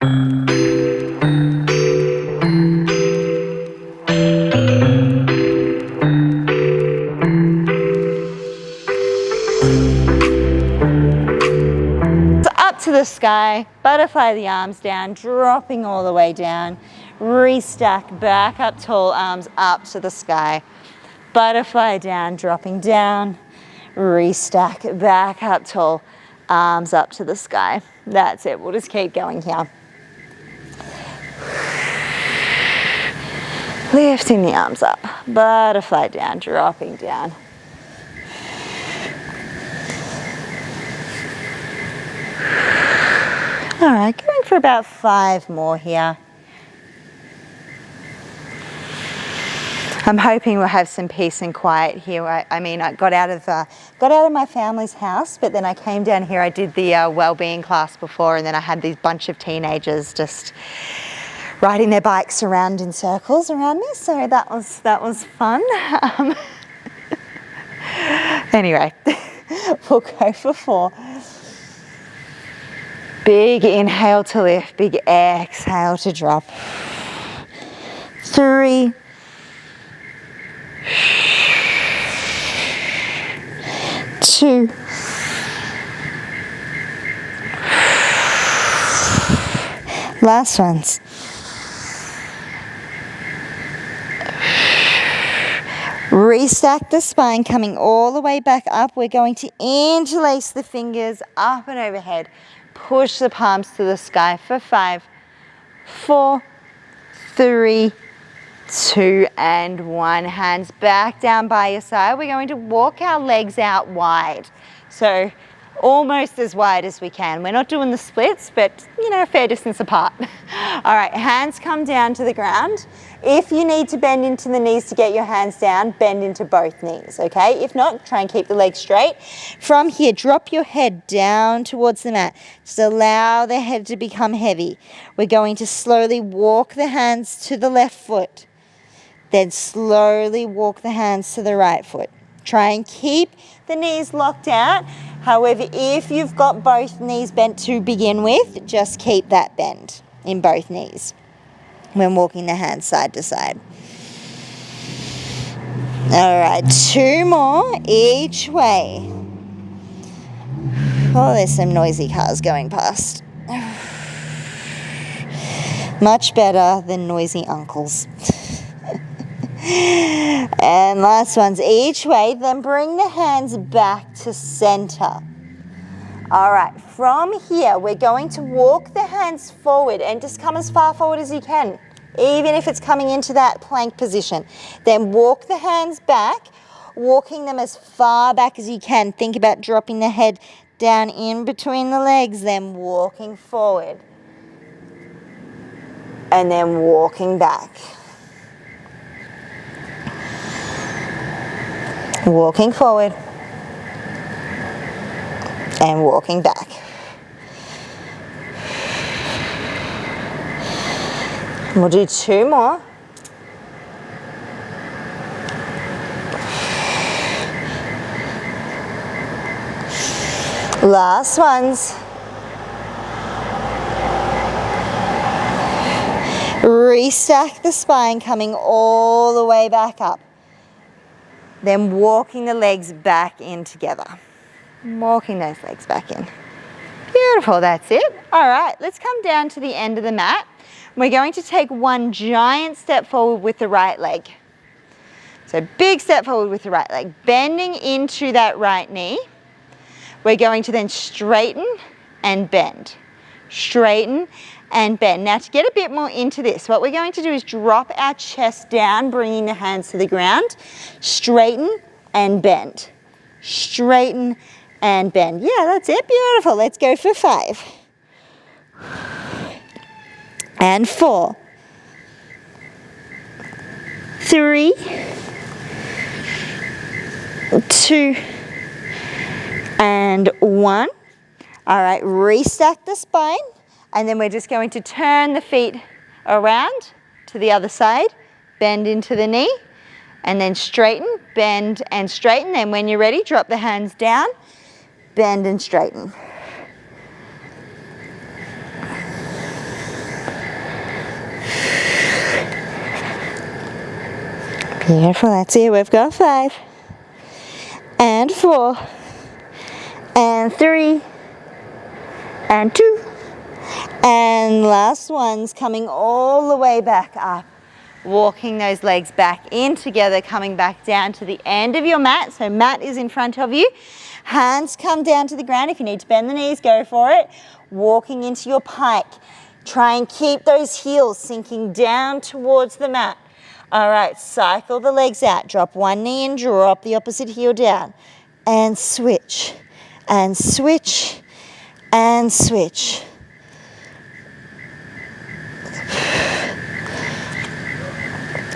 To the sky, butterfly the arms down, dropping all the way down, restack back up tall, arms up to the sky, butterfly down, dropping down, restack back up tall, arms up to the sky. That's it, we'll just keep going here. Lifting the arms up, butterfly down, dropping down. All right, going for about 5 more here. I'm hoping we'll have some peace and quiet here. I mean, I got out of my family's house, but then I came down here. I did the well-being class before, and then I had these bunch of teenagers just riding their bikes around in circles around me. So that was fun. Anyway, we'll go for 4. Big inhale to lift, big exhale to drop. 3. 2. Last ones. Restack the spine, coming all the way back up. We're going to interlace the fingers up and overhead. Push the palms to the sky for 5, 4, 3, 2, and 1. Hands back down by your side. We're going to walk our legs out wide. So almost as wide as we can. We're not doing the splits, but you know, a fair distance apart. All right, hands come down to the ground. If you need to bend into the knees to get your hands down, bend into both knees, okay? If not, try and keep the legs straight. From here, drop your head down towards the mat. Just allow the head to become heavy. We're going to slowly walk the hands to the left foot. Then slowly walk the hands to the right foot. Try and keep the knees locked out. However, if you've got both knees bent to begin with, just keep that bend in both knees when walking the hands side to side. All right, 2 more each way. Oh, there's some noisy cars going past. Much better than noisy uncles. And last ones each way, then bring the hands back to center. All right, from here, we're going to walk the hands forward and just come as far forward as you can, even if it's coming into that plank position. Then walk the hands back, walking them as far back as you can. Think about dropping the head down in between the legs, then walking forward. And then walking back. Walking forward. And walking back. We'll do 2 more. Last ones. Restack the spine, coming all the way back up. Then walking the legs back in together. Walking those legs back in. Beautiful, that's it. All right, let's come down to the end of the mat. We're going to take 1 giant step forward with the right leg. So big step forward with the right leg, bending into that right knee. We're going to then straighten and bend. Straighten and bend. Now to get a bit more into this, what we're going to do is drop our chest down, bringing the hands to the ground. Straighten and bend. Straighten and bend. Yeah, that's it. Beautiful. Let's go for 5. And 4. 3. 2. And 1. All right, restack the spine. And then we're just going to turn the feet around to the other side. Bend into the knee. And then straighten, bend and straighten. Then when you're ready, drop the hands down. Bend and straighten. Beautiful, that's it. We've got 5 and 4 and 3 and 2 and last one's coming all the way back up, walking those legs back in together, coming back down to the end of your mat. So mat is in front of you, hands come down to the ground. If you need to bend the knees, go for it. Walking into your pike, try and keep those heels sinking down towards the mat. All right, cycle the legs out, drop one knee and drop the opposite heel down, and switch, and switch, and switch.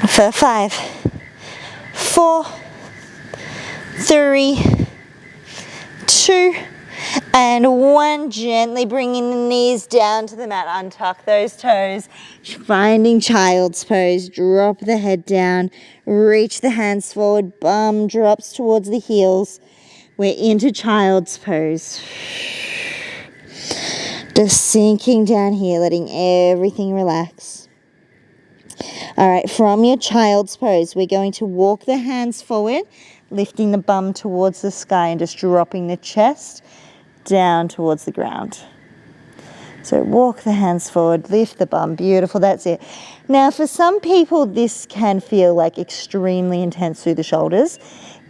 For 5, 4, 3, 2, and 1. Gently bringing the knees down to the mat. Untuck those toes. Finding child's pose. Drop the head down. Reach the hands forward. Bum drops towards the heels. We're into child's pose. Just sinking down here, letting everything relax. All right, from your child's pose, we're going to walk the hands forward, lifting the bum towards the sky and just dropping the chest down towards the ground. So walk the hands forward, lift the bum. Beautiful, that's it. Now, for some people, this can feel like extremely intense through the shoulders.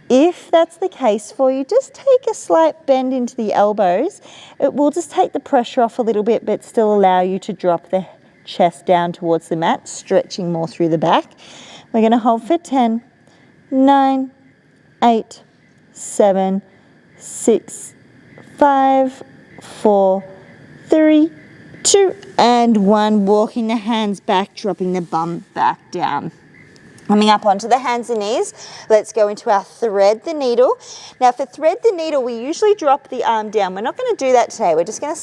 If that's the case for you, just take a slight bend into the elbows. It will just take the pressure off a little bit, but still allow you to drop the chest down towards the mat, stretching more through the back. We're going to hold for 10, 9, 8, 7, 6, 5, 4, 3, 2, and 1. Walking the hands back, dropping the bum back down. Coming up onto the hands and knees, let's go into our thread the needle. Now for thread the needle, we usually drop the arm down. We're not going to do that today. We're just going to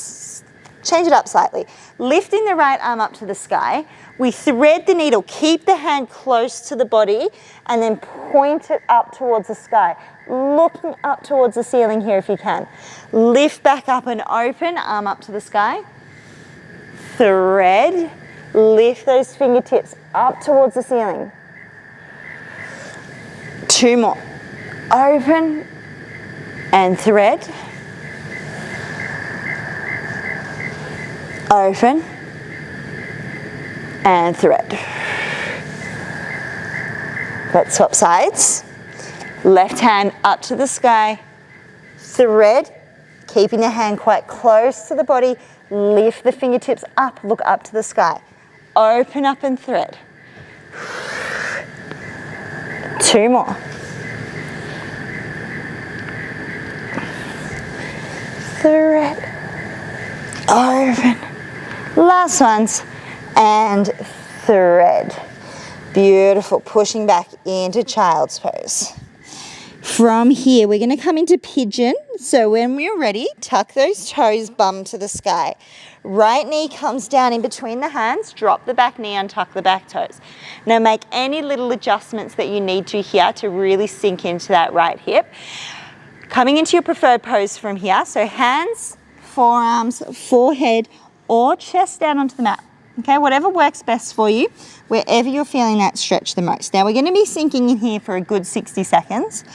change it up slightly. Lifting the right arm up to the sky, we thread the needle, keep the hand close to the body, and then point it up towards the sky. Looking up towards the ceiling here if you can. Lift back up and open, arm up to the sky. Thread, lift those fingertips up towards the ceiling. 2 more. Open and thread. Open and thread. Let's swap sides. Left hand up to the sky. Thread, keeping the hand quite close to the body. Lift the fingertips up, look up to the sky. Open up and thread. 2 more. Thread. Open. Last ones. And thread. Beautiful. Pushing back into child's pose. From here, we're going to come into pigeon. So when we're ready, tuck those toes, bum to the sky. Right knee comes down in between the hands. Drop the back knee, untuck the back toes. Now make any little adjustments that you need to here to really sink into that right hip. Coming into your preferred pose from here. So hands, forearms, forehead, or chest down onto the mat. Okay, whatever works best for you, wherever you're feeling that stretch the most. Now we're going to be sinking in here for a good 60 seconds.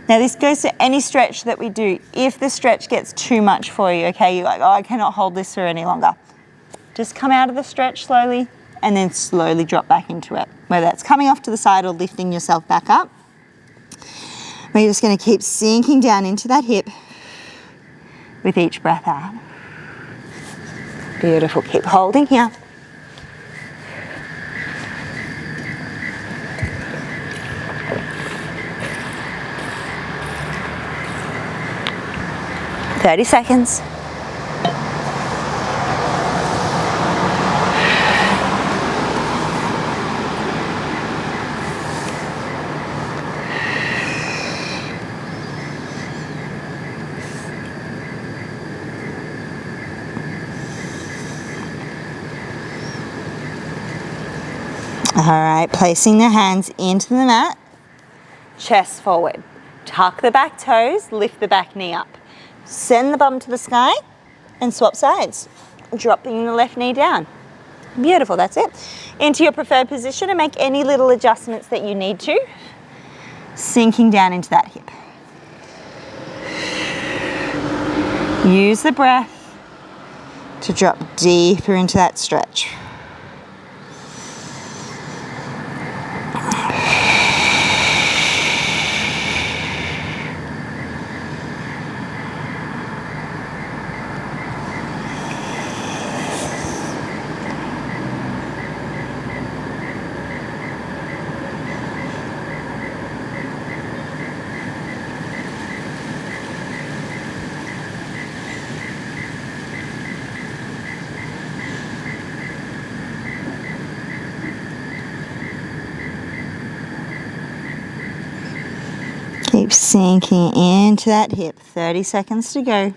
Now this goes to any stretch that we do. If the stretch gets too much for you, okay, you're like, oh, I cannot hold this for any longer. Just come out of the stretch slowly and then slowly drop back into it. Whether that's coming off to the side or lifting yourself back up. We're just going to keep sinking down into that hip with each breath out. Beautiful, keep holding here. "30 seconds. All right, placing the hands into the mat, chest forward. Tuck the back toes, lift the back knee up. Send the bum to the sky and swap sides. Dropping the left knee down. Beautiful, that's it. Into your preferred position and make any little adjustments that you need to. Sinking down into that hip. Use the breath to drop deeper into that stretch. Keep sinking into that hip. 30 seconds to go.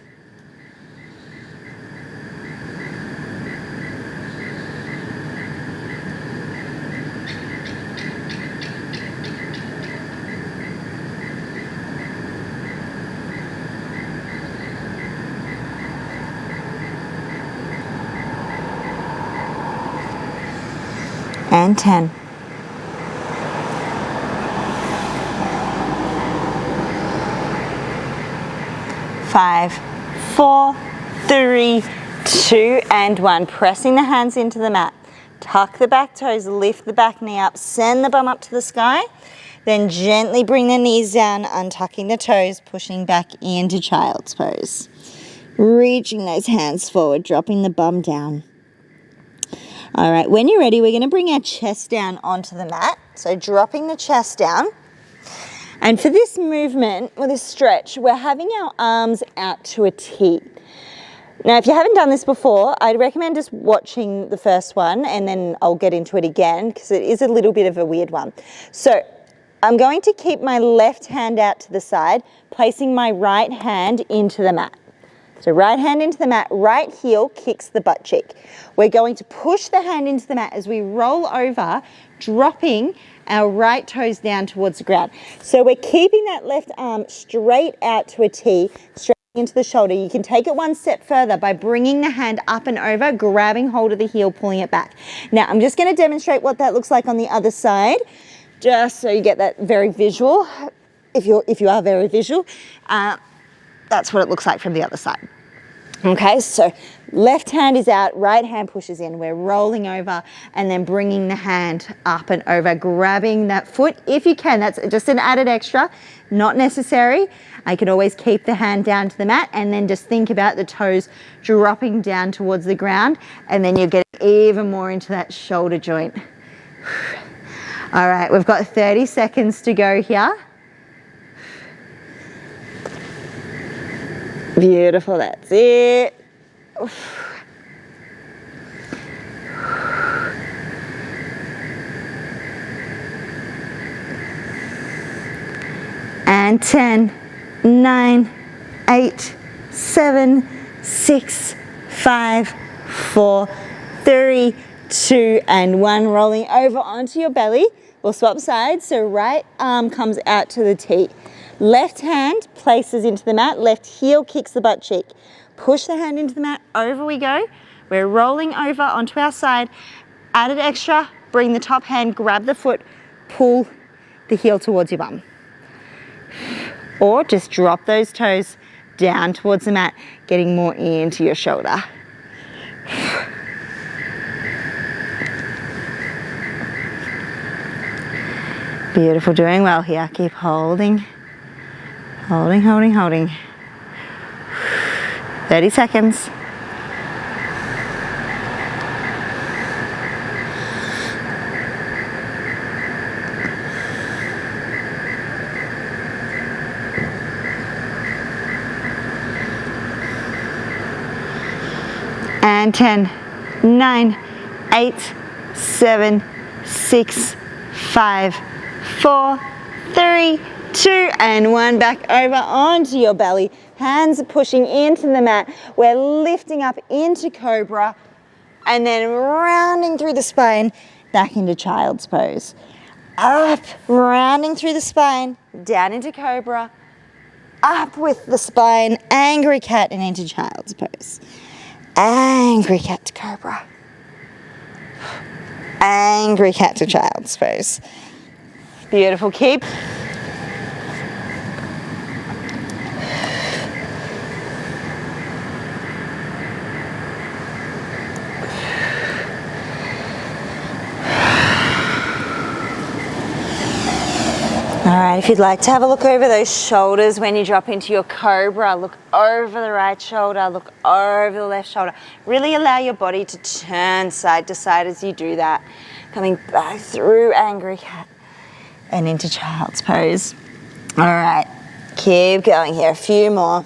And 10. 5, 4, 3, 2, and 1. Pressing the hands into the mat. Tuck the back toes, lift the back knee up, send the bum up to the sky. Then gently bring the knees down, untucking the toes, pushing back into child's pose. Reaching those hands forward, dropping the bum down. All right, when you're ready, we're going to bring our chest down onto the mat. So dropping the chest down. And for this movement, or this stretch, we're having our arms out to a T. Now, if you haven't done this before, I'd recommend just watching the first one and then I'll get into it again because it is a little bit of a weird one. So I'm going to keep my left hand out to the side, placing my right hand into the mat. So right hand into the mat, right heel kicks the butt cheek. We're going to push the hand into the mat as we roll over, dropping our right toes down towards the ground. So we're keeping that left arm straight out to a T, straight into the shoulder. You can take it one step further by bringing the hand up and over, grabbing hold of the heel, pulling it back. Now I'm just going to demonstrate what that looks like on the other side, just so you get that very visual. If you are very visual, that's what it looks like from the other side. Okay, so left hand is out, right hand pushes in. We're rolling over and then bringing the hand up and over, grabbing that foot if you can. That's just an added extra, not necessary. I can always keep the hand down to the mat and then just think about the toes dropping down towards the ground, and then you're getting even more into that shoulder joint. All right, we've got 30 seconds to go here. Beautiful, that's it. And 10, 9, 8, 7, 6, 5, 4, 3, 2, and 1. Rolling over onto your belly. We'll swap sides, so right arm comes out to the T. Left hand places into the mat, left heel kicks the butt cheek. Push the hand into the mat, over we go. We're rolling over onto our side. Added extra, bring the top hand, grab the foot, pull the heel towards your bum. Or just drop those toes down towards the mat, getting more into your shoulder. Beautiful, doing well here. Keep holding. Holding, holding, holding. 30 seconds. And 10, 9, 8, 7, 6, 5, 4, 3, 2, and 1. Back over onto your belly. Hands are pushing into the mat. We're lifting up into cobra and then rounding through the spine back into child's pose. Up, rounding through the spine, down into cobra, up with the spine, angry cat, and into child's pose. Angry cat to cobra. Angry cat to child's pose. Beautiful, keep. All right, if you'd like to have a look over those shoulders when you drop into your cobra, look over the right shoulder, look over the left shoulder. Really allow your body to turn side to side as you do that. Coming back through angry cat and into child's pose. All right, keep going here, a few more.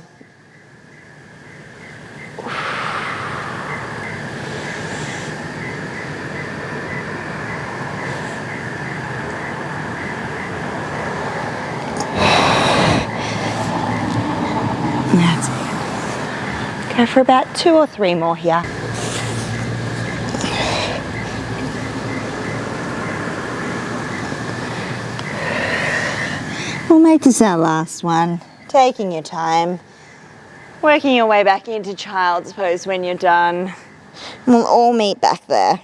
That's it. Go for about 2 or 3 more here. We'll make this our last one. Taking your time. Working your way back into child's pose when you're done. We'll all meet back there.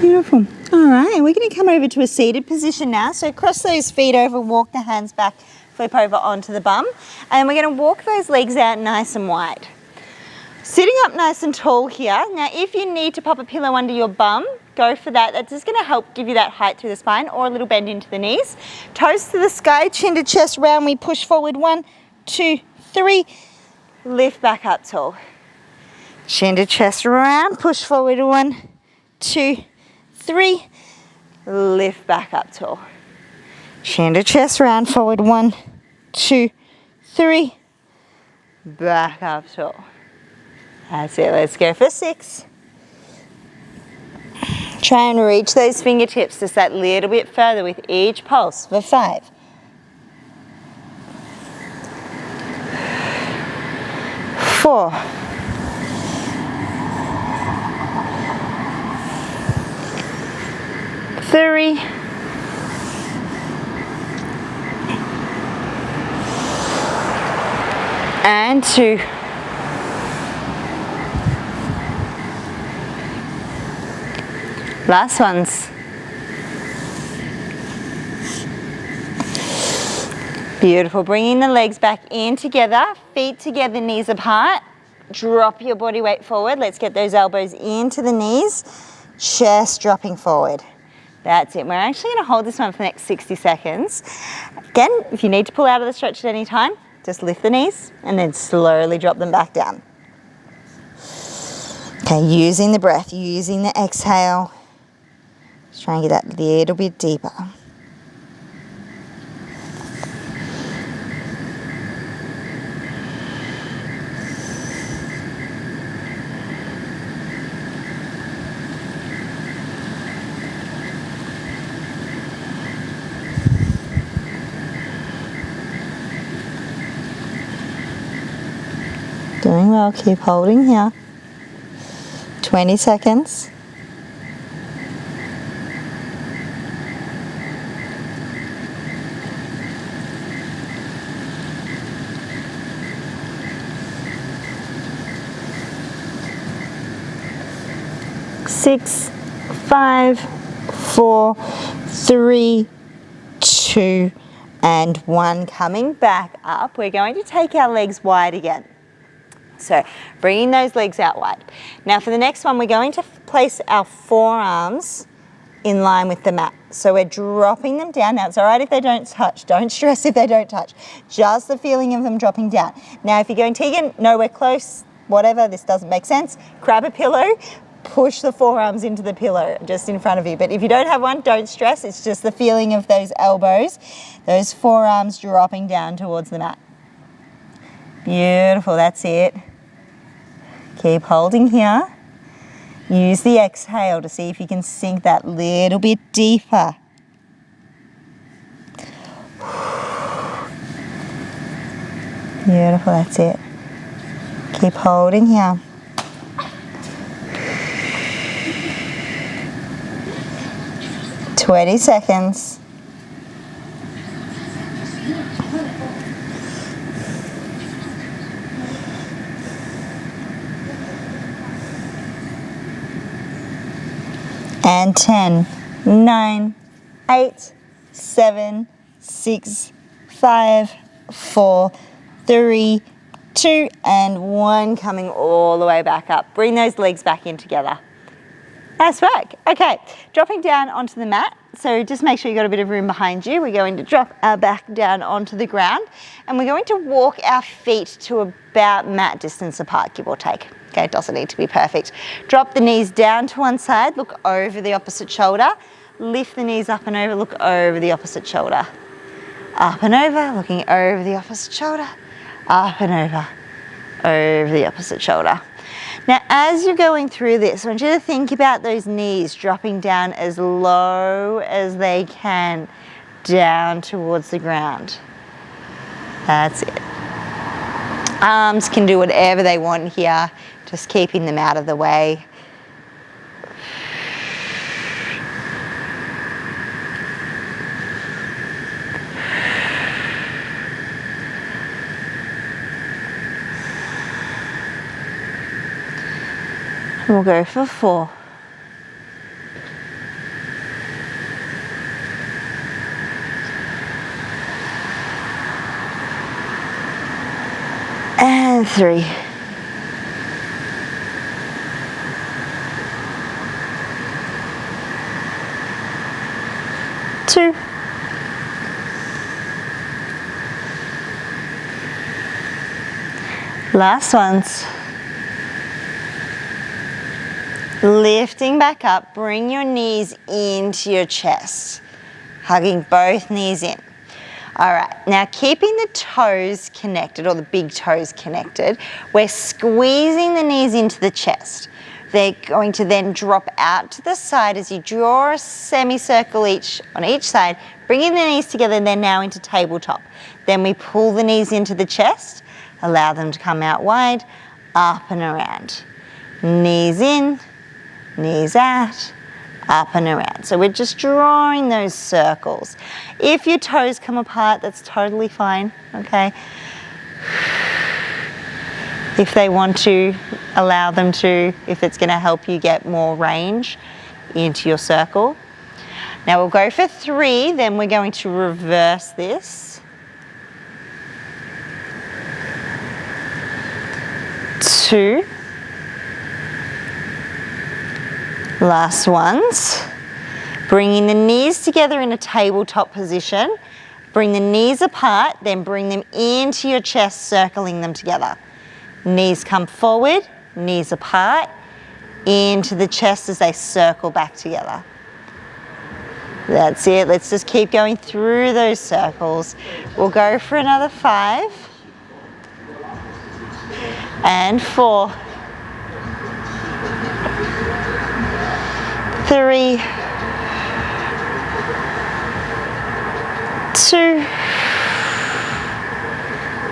Beautiful. All right, we're going to come over to a seated position now. So cross those feet over, walk the hands back, flip over onto the bum. And we're going to walk those legs out nice and wide. Sitting up nice and tall here. Now, if you need to pop a pillow under your bum, go for that. That's just going to help give you that height through the spine, or a little bend into the knees. Toes to the sky, chin to chest round. We push forward. 1, 2, 3. Lift back up tall. Chin to chest round. Push forward. 1, 2, 3. Lift back up tall. Chin to chest round. Forward. 1, 2, 3. Back up tall. That's it. Let's go for 6. Try and reach those fingertips just that little bit further with each pulse for 5. 4. 3. And 2. Last ones. Beautiful. Bringing the legs back in together, feet together, knees apart. Drop your body weight forward. Let's get those elbows into the knees. Chest dropping forward. That's it. We're actually going to hold this one for the next 60 seconds. Again, if you need to pull out of the stretch at any time, just lift the knees and then slowly drop them back down. Okay, using the breath, using the exhale. Just try and get that little bit deeper. Doing well, keep holding here. 20 seconds. Six, 5, 4, 3, 2, and 1. Coming back up, we're going to take our legs wide again. So bringing those legs out wide. Now for the next one, we're going to place our forearms in line with the mat. So we're dropping them down. Now it's all right if they don't touch. Don't stress if they don't touch. Just the feeling of them dropping down. Now if you're going, Tegan, nowhere close, whatever, this doesn't make sense, grab a pillow, push the forearms into the pillow just in front of you. But if you don't have one, don't stress. It's just the feeling of those elbows, those forearms dropping down towards the mat. Beautiful, that's it. Keep holding here. Use the exhale to see if you can sink that little bit deeper. Beautiful, that's it. Keep holding here. Twenty seconds. and 10, 9, 8, 7, 6, 5, 4, 3, 2, and 1, coming all the way back up. Bring those legs back in together. Nice work. Okay, dropping down onto the mat. So just make sure you've got a bit of room behind you. We're going to drop our back down onto the ground, and we're going to walk our feet to about mat distance apart, give or take. Okay, it doesn't need to be perfect. Drop the knees down to one side, look over the opposite shoulder. Lift the knees up and over, look over the opposite shoulder. Up and over, looking over the opposite shoulder. Up and over the opposite shoulder. Now, as you're going through this, I want you to think about those knees dropping down as low as they can, down towards the ground. That's it. Arms can do whatever they want here, just keeping them out of the way. We'll go for 4. And 3. Two. Last ones. Lifting back up, bring your knees into your chest, hugging both knees in. All right, now keeping the toes connected, or the big toes connected, we're squeezing the knees into the chest. They're going to then drop out to the side as you draw a semicircle on each side, bringing the knees together, and they're now into tabletop. Then we pull the knees into the chest, allow them to come out wide, up and around. Knees in, knees out, up and around. So we're just drawing those circles. If your toes come apart, that's totally fine, okay? If they want to, allow them to, if it's gonna help you get more range into your circle. Now we'll go for 3, then we're going to reverse this. 2. Last ones. Bringing the knees together in a tabletop position. Bring the knees apart, then bring them into your chest, circling them together. Knees come forward, knees apart, into the chest as they circle back together. That's it. Let's just keep going through those circles. We'll go for another 5 and 4. 3, 2,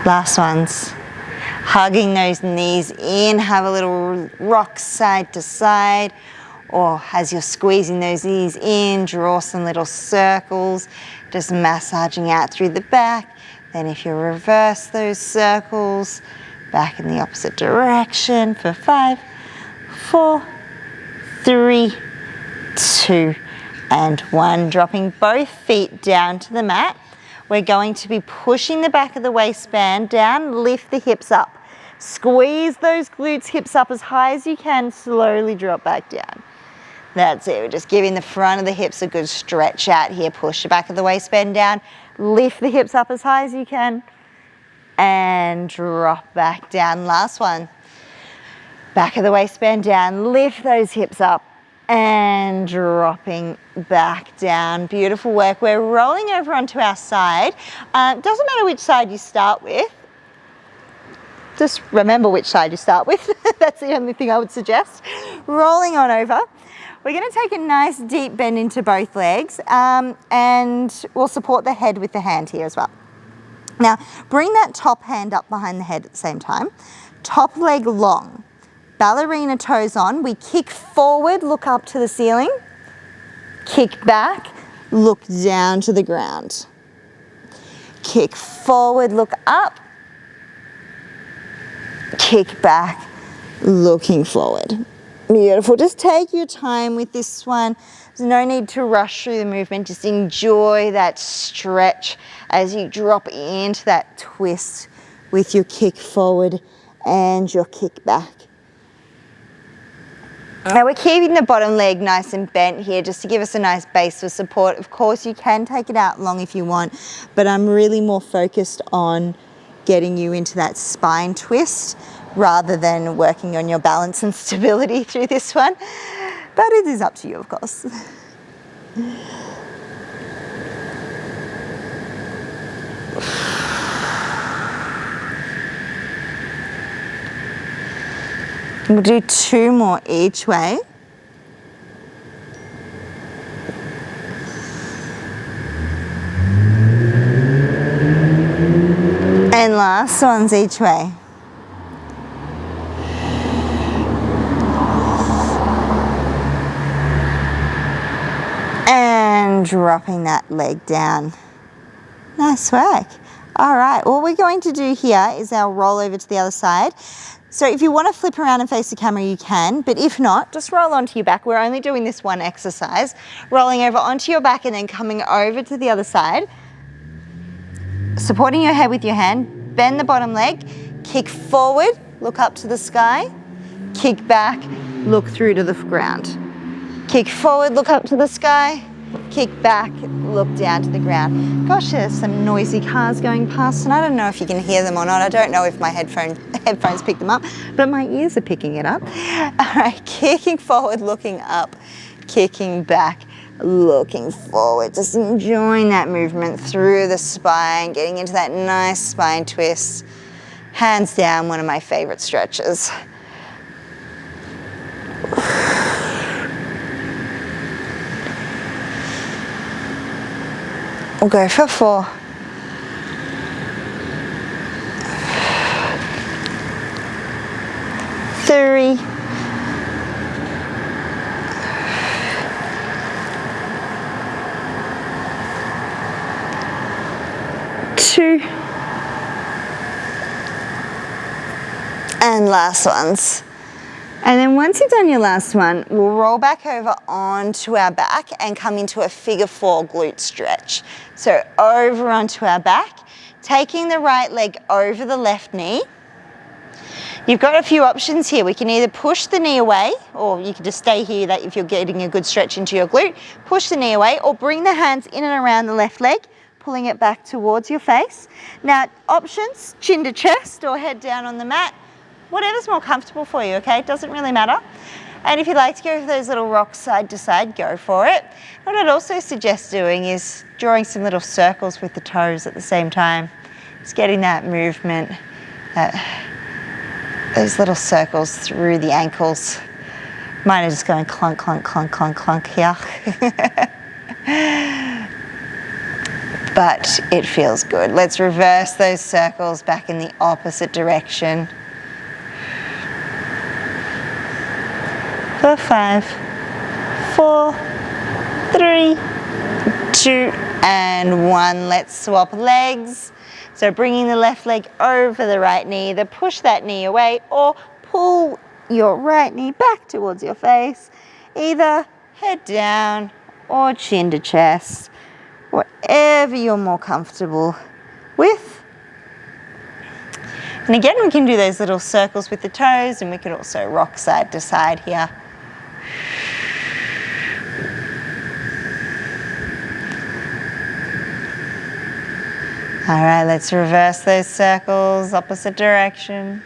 last ones. Hugging those knees in, have a little rock side to side, or as you're squeezing those knees in, draw some little circles, just massaging out through the back. Then if you reverse those circles, back in the opposite direction for 5, 4, 3, 2, and 1. Dropping both feet down to the mat. We're going to be pushing the back of the waistband down, lift the hips up. Squeeze those glutes, hips up as high as you can, slowly drop back down. That's it, we're just giving the front of the hips a good stretch out here. Push the back of the waistband down, lift the hips up as high as you can, and drop back down. Last one. Back of the waistband down, lift those hips up, and dropping back down. Beautiful work. We're rolling over onto our side. Doesn't matter which side you start with. Just remember which side you start with. That's the only thing I would suggest. Rolling on over. We're going to take a nice deep bend into both legs, and we'll support the head with the hand here as well. Now, bring that top hand up behind the head at the same time. Top leg long. Ballerina toes on. We kick forward, look up to the ceiling. Kick back, look down to the ground. Kick forward, look up. Kick back, looking forward. Beautiful. Just take your time with this one. There's no need to rush through the movement. Just enjoy that stretch as you drop into that twist with your kick forward and your kick back. Now we're keeping the bottom leg nice and bent here just to give us a nice base for support. Of course, you can take it out long if you want, but I'm really more focused on getting you into that spine twist rather than working on your balance and stability through this one. But it is up to you, of course. We'll do 2 more each way. And last ones each way. And dropping that leg down. Nice work. All right, what we're going to do here is our roll over to the other side. So if you want to flip around and face the camera, you can, but if not, just roll onto your back. We're only doing this one exercise. Rolling over onto your back and then coming over to the other side. Supporting your head with your hand, bend the bottom leg, kick forward, look up to the sky, kick back, look through to the ground. Kick forward, look up to the sky, kick back, look down to the ground. Gosh, there's some noisy cars going past and I don't know if you can hear them or not. I don't know if my headphones pick them up, but my ears are picking it up. All right, kicking forward, looking up, kicking back, looking forward. Just enjoying that movement through the spine, getting into that nice spine twist. Hands down, one of my favorite stretches. We'll go for 4. 3. 2. And last ones. And then once you've done your last one, we'll roll back over onto our back and come into a figure 4 glute stretch. So over onto our back, taking the right leg over the left knee. You've got a few options here. We can either push the knee away, or you can just stay here that if you're getting a good stretch into your glute, push the knee away, or bring the hands in and around the left leg, pulling it back towards your face. Now, options, chin to chest or head down on the mat. Whatever's more comfortable for you, okay? It doesn't really matter. And if you'd like to go for those little rocks side to side, go for it. What I'd also suggest doing is drawing some little circles with the toes at the same time. Just getting that movement, those little circles through the ankles. Mine are just going clunk, clunk, clunk, clunk, clunk here. But it feels good. Let's reverse those circles back in the opposite direction. For 5, 4, 3, 2, and 1. Let's swap legs. So bringing the left leg over the right knee, either push that knee away or pull your right knee back towards your face. Either head down or chin to chest, whatever you're more comfortable with. And again, we can do those little circles with the toes, and we could also rock side to side here. All right, let's reverse those circles, opposite direction.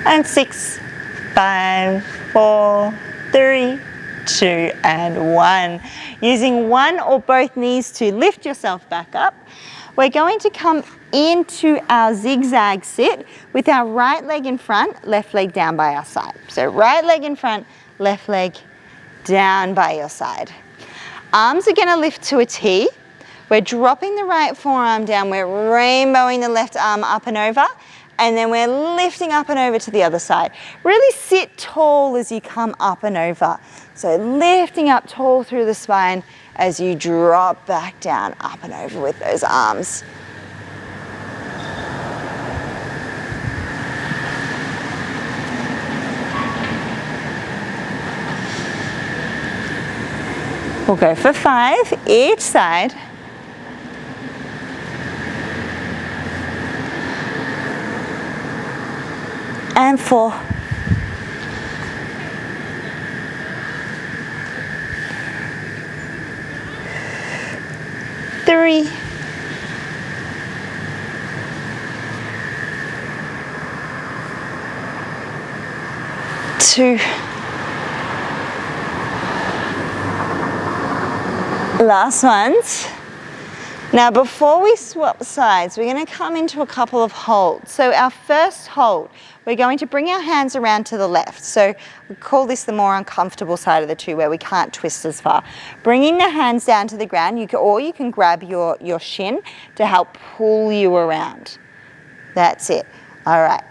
And 6, 5, 4, 3, 2, and 1. Using one or both knees to lift yourself back up. We're going to come into our zigzag sit with our right leg in front, left leg down by our side. So right leg in front, left leg down by your side. Arms are going to lift to a T. We're dropping the right forearm down. We're rainbowing the left arm up and over. And then we're lifting up and over to the other side. Really sit tall as you come up and over. So lifting up tall through the spine as you drop back down, up and over with those arms. We'll go for 5 each side. And 4. 3. 2. Last ones. Now before we swap sides, we're going to come into a couple of holds. So our first hold, we're going to bring our hands around to the left. So we call this the more uncomfortable side of the two, where we can't twist as far. Bringing the hands down to the ground, or you can grab your shin to help pull you around. That's it. All right.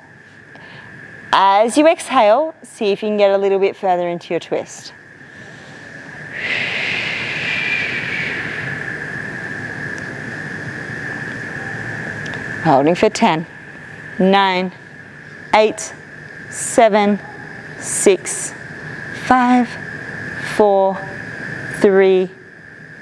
As you exhale, see if you can get a little bit further into your twist. Holding for 10, 9, 8, 7, 6, 5, 4, 3,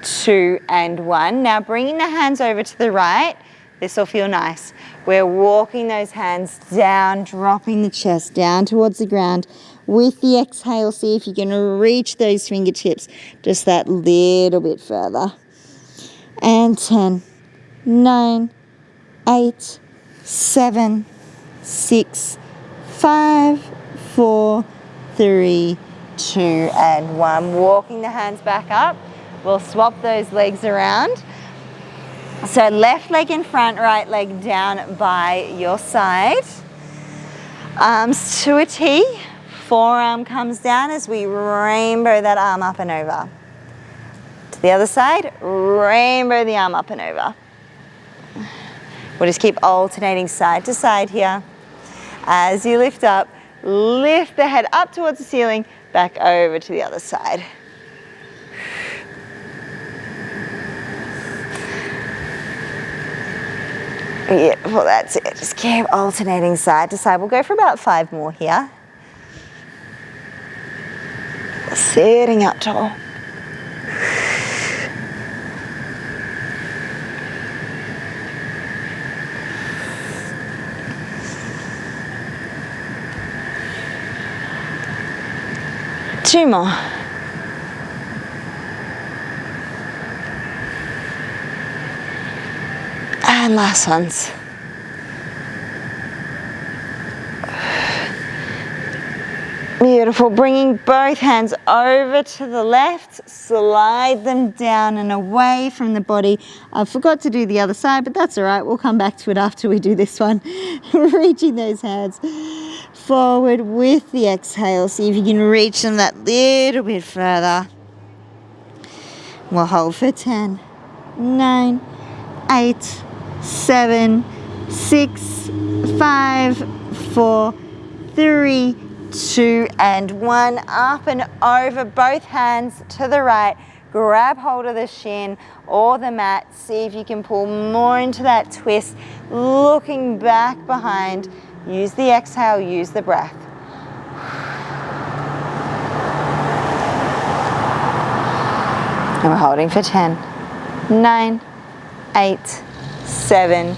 2, and 1. Now bringing the hands over to the right. This will feel nice. We're walking those hands down, dropping the chest down towards the ground. With the exhale, see if you can reach those fingertips just that little bit further. And 10, 9, 8, 7, 6, 5, 4, 3, 2, and 1. Walking the hands back up. We'll swap those legs around. So left leg in front, right leg down by your side. Arms to a T. Forearm comes down as we rainbow that arm up and over. To the other side, rainbow the arm up and over. We'll just keep alternating side to side here. As you lift up, lift the head up towards the ceiling, back over to the other side. Beautiful, that's it. Just keep alternating side to side. We'll go for about 5 more here. Sitting up tall. Two more. And last ones. Beautiful. Bringing both hands over to the left, slide them down and away from the body. I forgot to do the other side, but that's all right. We'll come back to it after we do this one. Reaching those hands forward with the exhale. See if you can reach them that little bit further. We'll hold for 10, 9, 8, 7, 6, 5, 4, 3, 2, and 1. Up and over, both hands to the right. Grab hold of the shin or the mat. See if you can pull more into that twist. Looking back behind. Use the exhale, use the breath. And we're holding for 10, 9, 8, 7,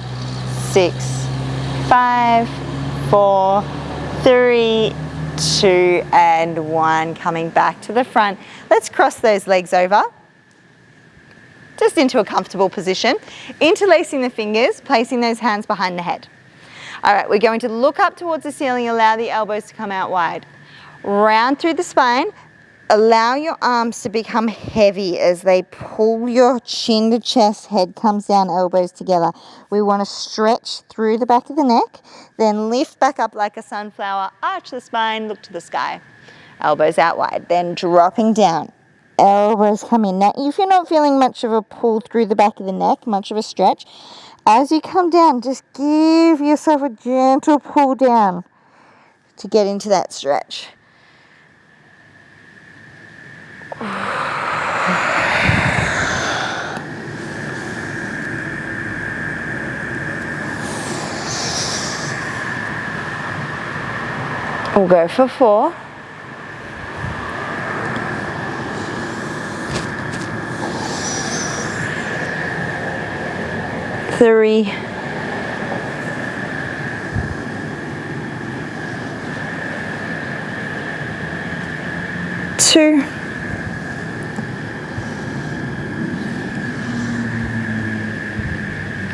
6, 5, 4, 3, 2, and 1. Coming back to the front. Let's cross those legs over. Just into a comfortable position. Interlacing the fingers, placing those hands behind the head. All right, we're going to look up towards the ceiling, allow the elbows to come out wide. Round through the spine, allow your arms to become heavy as they pull your chin to chest, head comes down, elbows together. We want to stretch through the back of the neck, then lift back up like a sunflower, arch the spine, look to the sky. Elbows out wide, then dropping down. Elbows come in. Now, if you're not feeling much of a pull through the back of the neck, much of a stretch, as you come down, just give yourself a gentle pull down to get into that stretch. We'll go for 4. 3, 2,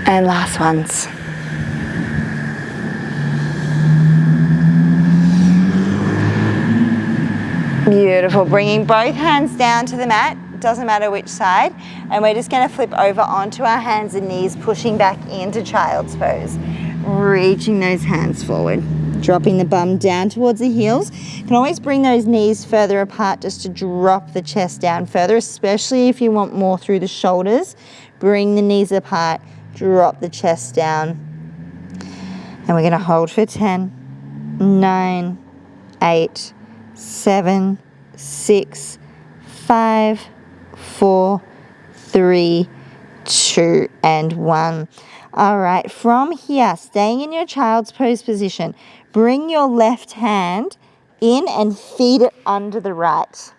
and last ones. Beautiful. Bringing both hands down to the mat, doesn't matter which side, and we're just going to flip over onto our hands and knees, pushing back into child's pose. Reaching those hands forward, dropping the bum down towards the heels. You can always bring those knees further apart just to drop the chest down further, especially if you want more through the shoulders. Bring the knees apart, drop the chest down. And we're going to hold for 10, 9, 8, 7, 6, 5, 4, 3, 2, and 1. All right, from here, staying in your child's pose position, bring your left hand in and feed it under the right.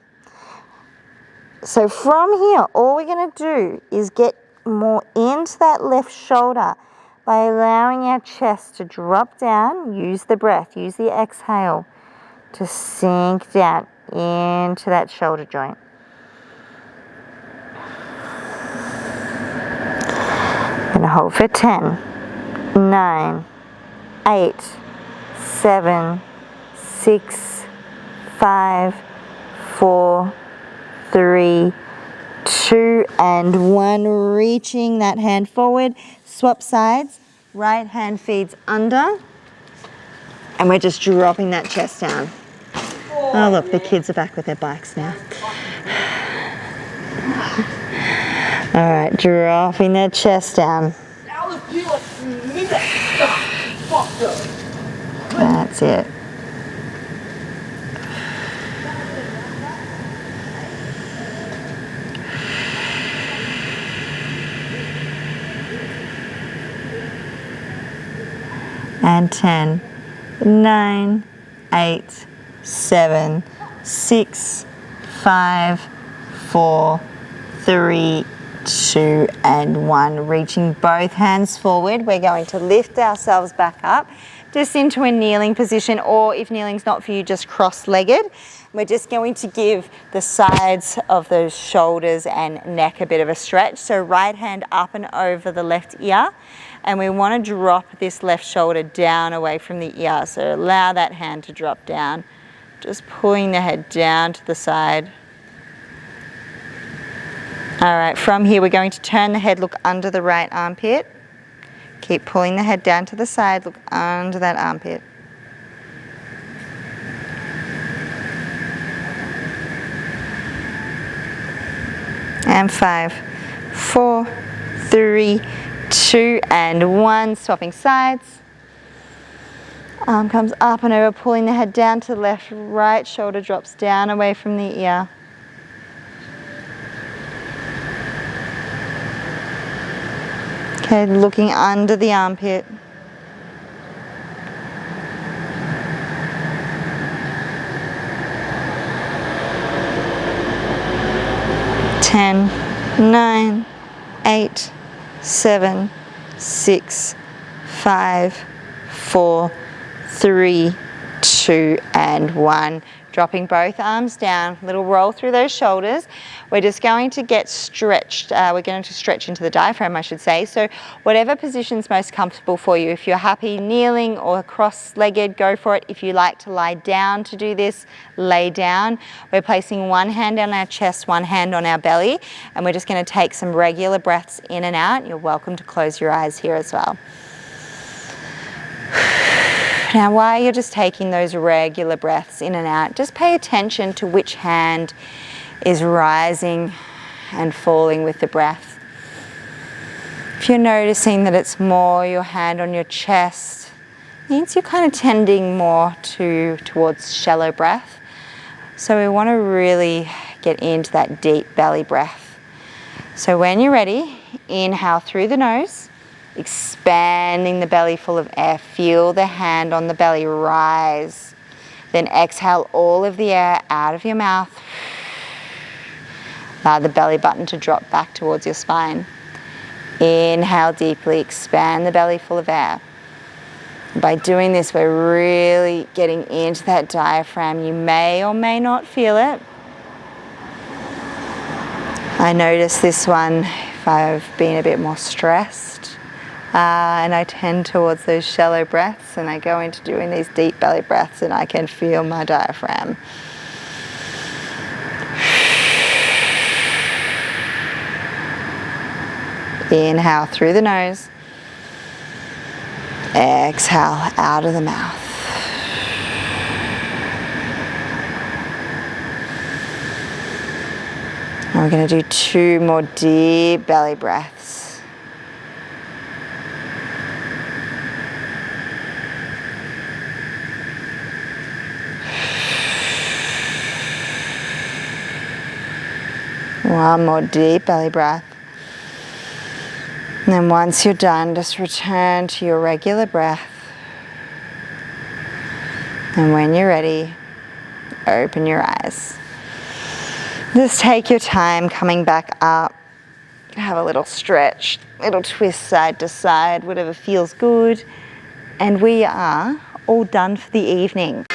So from here, all we're going to do is get more into that left shoulder by allowing our chest to drop down. Use the breath, use the exhale to sink down into that shoulder joint. And hold for 10, 9, 8, 7, 6, 5, 4, 3, 2, and 1. Reaching that hand forward. Swap sides. Right hand feeds under. And we're just dropping that chest down. Oh, look, the kids are back with their bikes now. All right, dropping that chest down. That's it. And 10, 9, 8, 7, 6, 5, 4, 3, 2, and 1. Reaching both hands forward. We're going to lift ourselves back up just into a kneeling position, or if kneeling's not for you, just cross-legged. We're just going to give the sides of those shoulders and neck a bit of a stretch. So right hand up and over the left ear. And we want to drop this left shoulder down away from the ear. So allow that hand to drop down. Just pulling the head down to the side. All right, from here we're going to turn the head, look under the right armpit. Keep pulling the head down to the side, look under that armpit. And 5, 4, 3, 2, and 1. Swapping sides. Arm comes up and over, pulling the head down to the left. Right shoulder drops down away from the ear. Okay, looking under the armpit. Ten, 9, 8, 7, 6, 5, 4, 3, 2, and 1. Dropping both arms down, little roll through those shoulders. We're just going to get stretched. We're going to stretch into the diaphragm, I should say. So whatever position's most comfortable for you. If you're happy kneeling or cross-legged, go for it. If you like to lie down to do this, lay down. We're placing one hand on our chest, one hand on our belly, and we're just going to take some regular breaths in and out. You're welcome to close your eyes here as well. Now, while you're just taking those regular breaths in and out, just pay attention to which hand is rising and falling with the breath. If you're noticing that it's more your hand on your chest, it means you're kind of tending more towards shallow breath. So we want to really get into that deep belly breath. So when you're ready, inhale through the nose. Expanding the belly full of air. Feel the hand on the belly rise. Then exhale all of the air out of your mouth. Allow the belly button to drop back towards your spine. Inhale deeply, expand the belly full of air. By doing this, we're really getting into that diaphragm. You may or may not feel it. I notice this one if I've been a bit more stressed, and I tend towards those shallow breaths, and I go into doing these deep belly breaths and I can feel my diaphragm. Inhale through the nose. Exhale out of the mouth. And we're going to do 2 more deep belly breaths. One more deep belly breath. And then once you're done, just return to your regular breath. And when you're ready, open your eyes. Just take your time coming back up. Have a little stretch, little twist side to side, whatever feels good. And we are all done for the evening.